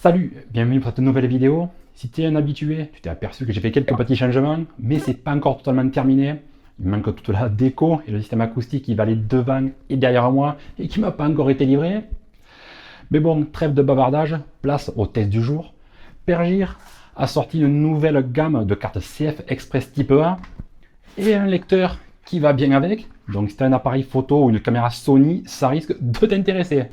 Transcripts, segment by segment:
Salut, bienvenue pour cette nouvelle vidéo. Si tu es un habitué, tu t'es aperçu que j'ai fait quelques petits changements, mais c'est pas encore totalement terminé. Il manque toute la déco et le système acoustique qui va aller devant et derrière moi et qui m'a pas encore été livré. Mais bon, trêve de bavardage, place au test du jour. Pergir a sorti une nouvelle gamme de cartes CF Express Type A et un lecteur qui va bien avec. Donc si tu as un appareil photo ou une caméra Sony, ça risque de t'intéresser.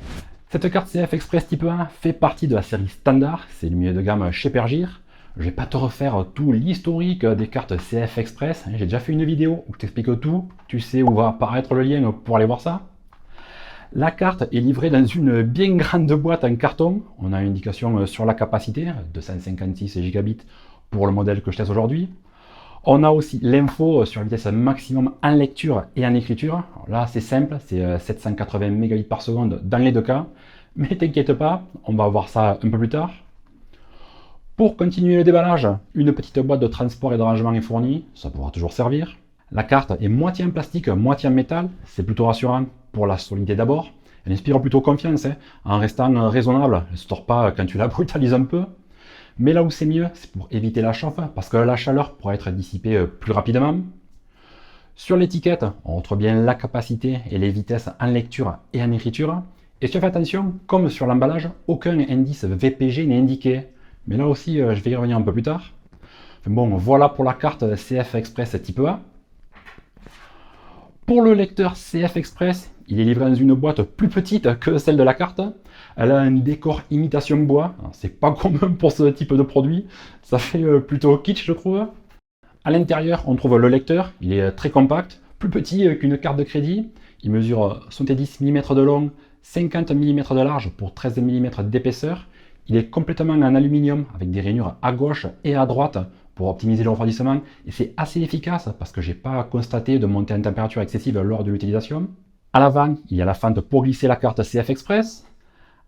Cette carte CF Express Type 1 fait partie de la série standard, c'est le milieu de gamme chez Pergir. Je vais pas te refaire tout l'historique des cartes CF Express, j'ai déjà fait une vidéo où je t'explique tout, tu sais où va apparaître le lien pour aller voir ça. La carte est livrée dans une bien grande boîte en carton, on a une indication sur la capacité, 256 gigabits pour le modèle que je teste aujourd'hui. On a aussi l'info sur la vitesse maximum en lecture et en écriture. Alors là, c'est simple, c'est 780 mégabits par seconde dans les deux cas. Mais t'inquiète pas, on va voir ça un peu plus tard. Pour continuer le déballage, une petite boîte de transport et de rangement est fournie, ça pourra toujours servir. La carte est moitié en plastique, moitié en métal, c'est plutôt rassurant pour la solidité d'abord. Elle inspire plutôt confiance, en restant raisonnable, elle ne se tord pas quand tu la brutalises un peu. Mais là où c'est mieux, c'est pour éviter la chauffe, parce que la chaleur pourra être dissipée plus rapidement. Sur l'étiquette, on retrouve bien la capacité et les vitesses en lecture et en écriture. Et si tu fais attention, comme sur l'emballage, aucun indice VPG n'est indiqué. Mais là aussi, je vais y revenir un peu plus tard. Enfin bon, voilà pour la carte CF Express Type A. Pour le lecteur CF Express, il est livré dans une boîte plus petite que celle de la carte. Elle a un décor imitation bois, c'est pas commun pour ce type de produit, ça fait plutôt kitsch je trouve. À l'intérieur, on trouve le lecteur, il est très compact, plus petit qu'une carte de crédit. Il mesure 70 mm de long, 50 mm de large pour 13 mm d'épaisseur. Il est complètement en aluminium avec des rainures à gauche et à droite pour optimiser le refroidissement. Et c'est assez efficace parce que j'ai pas constaté de montée en température excessive lors de l'utilisation. À l'avant, il y a la fente pour glisser la carte CF Express.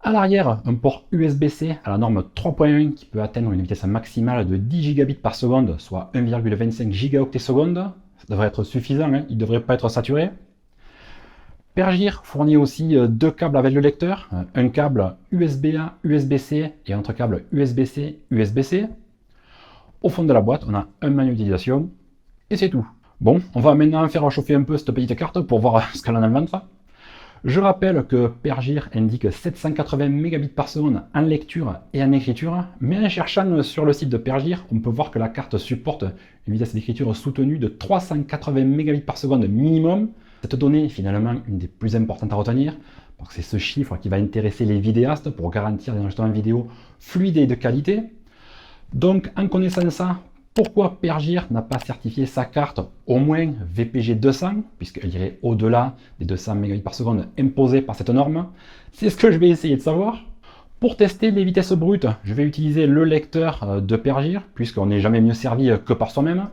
À l'arrière, un port USB-C à la norme 3.1 qui peut atteindre une vitesse maximale de 10 gigabits par seconde, soit 1,25 gigaoctets seconde. Ça devrait être suffisant, il ne devrait pas être saturé. Pergir fournit aussi deux câbles avec le lecteur, un câble USB-A, USB-C et un autre câble USB-C, USB-C. Au fond de la boîte, on a un manuel d'utilisation et c'est tout. Bon, on va maintenant faire chauffer un peu cette petite carte pour voir ce qu'elle en a dans le ventre. Je rappelle que Pergir indique 780 mégabits par seconde en lecture et en écriture, mais en cherchant sur le site de Pergir, on peut voir que la carte supporte une vitesse d'écriture soutenue de 380 mégabits par seconde minimum. Cette donnée est finalement une des plus importantes à retenir, parce que c'est ce chiffre qui va intéresser les vidéastes pour garantir des enregistrements vidéo fluides et de qualité. Donc en connaissant ça, pourquoi Pergir n'a pas certifié sa carte au moins VPG 200, puisqu'elle irait au-delà des 200 mégabits par seconde imposés par cette norme? C'est ce que je vais essayer de savoir. Pour tester les vitesses brutes, je vais utiliser le lecteur de Pergir, puisqu'on n'est jamais mieux servi que par soi-même.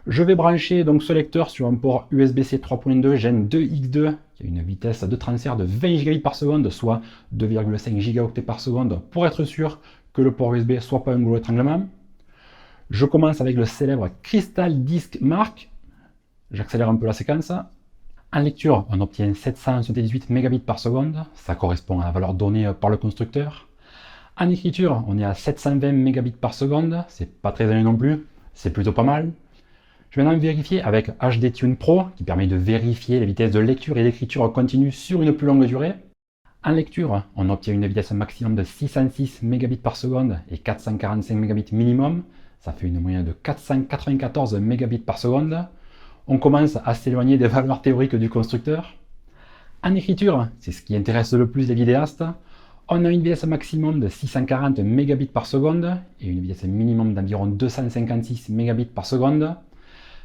Je vais brancher donc ce lecteur sur un port USB-C 3.2 Gen 2X2, qui a une vitesse de transfert de 20 gigabits par seconde, soit 2,5 gigaoctets par seconde, pour être sûr que le port USB ne soit pas un goulot d'étranglement. Je commence avec le célèbre Crystal Disk Mark. J'accélère un peu la séquence. En lecture, on obtient 778 mégabits par seconde. Ça correspond à la valeur donnée par le constructeur. En écriture, on est à 720 mégabits par seconde. C'est pas très élevé non plus. C'est plutôt pas mal. Je vais maintenant vérifier avec HD Tune Pro, qui permet de vérifier les vitesses de lecture et d'écriture continue sur une plus longue durée. En lecture, on obtient une vitesse maximum de 606 mégabits par seconde et 445 mégabits minimum. Ça fait une moyenne de 494 mégabits par seconde. On commence à s'éloigner des valeurs théoriques du constructeur. En écriture, c'est ce qui intéresse le plus les vidéastes, on a une vitesse maximum de 640 mégabits par seconde et une vitesse minimum d'environ 256 mégabits par seconde.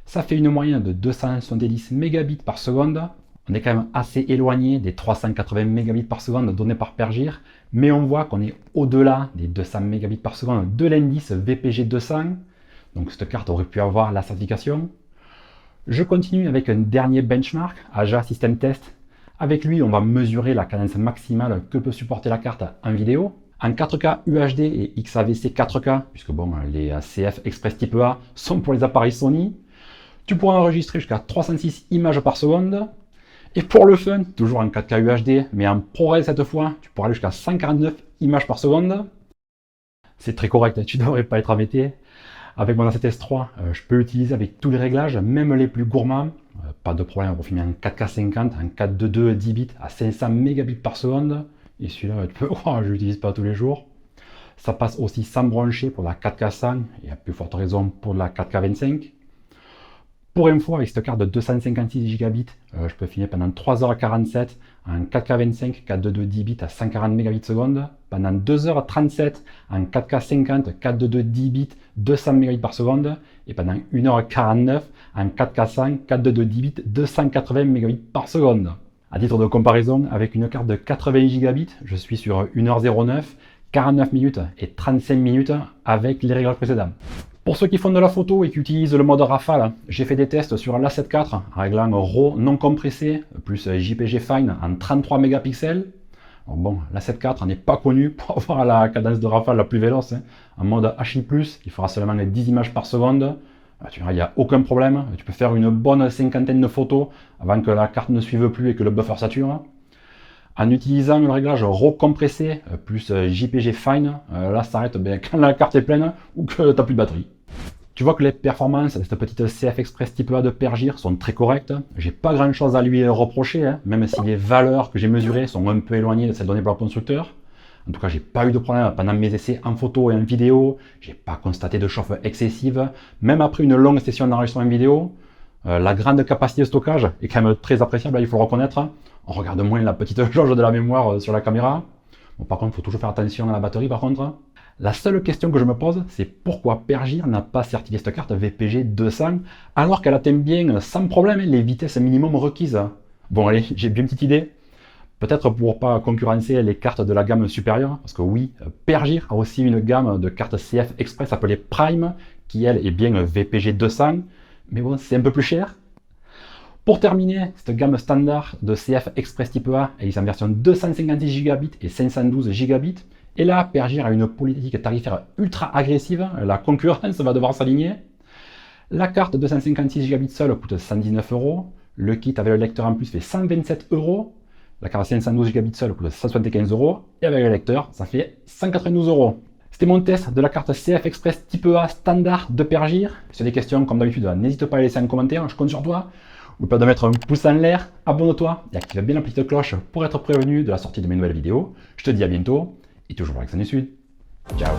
Ça fait une moyenne de 270 mégabits par seconde. On est quand même assez éloigné des 380 mégabits par seconde donnés par Pergir, mais on voit qu'on est au-delà des 200 mégabits par seconde de l'indice VPG 200. Donc cette carte aurait pu avoir la certification. Je continue avec un dernier benchmark, Aja System Test. Avec lui, on va mesurer la cadence maximale que peut supporter la carte en vidéo. En 4K UHD et XAVC 4K, puisque bon, les CF Express Type A sont pour les appareils Sony. Tu pourras enregistrer jusqu'à 306 images par seconde. Et pour le fun, toujours en 4K UHD, mais en ProRes cette fois, tu pourras aller jusqu'à 149 images par seconde. C'est très correct, tu devrais pas être embêté. Avec mon A7 S3, je peux l'utiliser avec tous les réglages, même les plus gourmands. Pas de problème pour filmer en 4K 50, en 422 10 bits à 500 mégabits par seconde. Et celui-là, tu peux voir, je l'utilise pas tous les jours. Ça passe aussi sans brancher pour la 4K 100 et à plus forte raison pour la 4K 25. Pour info, avec cette carte de 256 Go, je peux filmer pendant 3h47 en 4K 25, 422 10 bits à 140 mégabits seconde, pendant 2h37 en 4K 50, 422 10 bits, 200 mégabits par seconde, et pendant 1h49 en 4K 100, 422 10 bits, 280 mégabits par seconde. À titre de comparaison, avec une carte de 80 Go, je suis sur 1h09, 49 minutes et 35 minutes avec les réglages précédents. Pour ceux qui font de la photo et qui utilisent le mode rafale, j'ai fait des tests sur l'A7 IV en réglant RAW non compressé plus JPG Fine en 33 mégapixels. Alors bon, l'A7 IV n'est pas connu pour avoir la cadence de rafale la plus véloce. En mode HI+, il fera seulement les 10 images par seconde. Tu verras, il n'y a aucun problème. Tu peux faire une bonne cinquantaine de photos avant que la carte ne suive plus et que le buffer sature. En utilisant le réglage RAW compressé plus JPG Fine, là ça s'arrête quand la carte est pleine ou que tu n'as plus de batterie. Tu vois que les performances de cette petite CF Express type A de Pergir sont très correctes. J'ai pas grand chose à lui reprocher, même si les valeurs que j'ai mesurées sont un peu éloignées de celles données par le constructeur. En tout cas, j'ai pas eu de problème pendant mes essais en photo et en vidéo. J'ai pas constaté de chauffe excessive. Même après une longue session d'enregistrement vidéo, la grande capacité de stockage est quand même très appréciable, il faut le reconnaître. On regarde moins la petite jauge de la mémoire sur la caméra. Bon, par contre, il faut toujours faire attention à la batterie par contre. La seule question que je me pose, c'est pourquoi Pergir n'a pas certifié cette carte VPG 200 alors qu'elle atteint bien sans problème les vitesses minimum requises. Bon allez, j'ai bien une petite idée. Peut-être pour pas concurrencer les cartes de la gamme supérieure, parce que oui, Pergir a aussi une gamme de cartes CF Express appelée Prime, qui elle est bien VPG 200, mais bon, c'est un peu plus cher. Pour terminer, cette gamme standard de CF Express type A est en version 256 Gb et 512 Gb. Et là, Pergir a une politique tarifaire ultra agressive, la concurrence va devoir s'aligner. La carte 256 Gb seule coûte 119 €, le kit avec le lecteur en plus fait 127 €, la carte 512 Gb seule coûte 175 €, et avec le lecteur, ça fait 192 €. C'était mon test de la carte CF Express type A standard de Pergir. Si tu as des questions, comme d'habitude, n'hésite pas à les laisser en commentaire, je compte sur toi. N'oublie pas de mettre un pouce en l'air, abonne-toi et active bien la petite cloche pour être prévenu de la sortie de mes nouvelles vidéos. Je te dis à bientôt. Et toujours avec Accent du Sud. Ciao.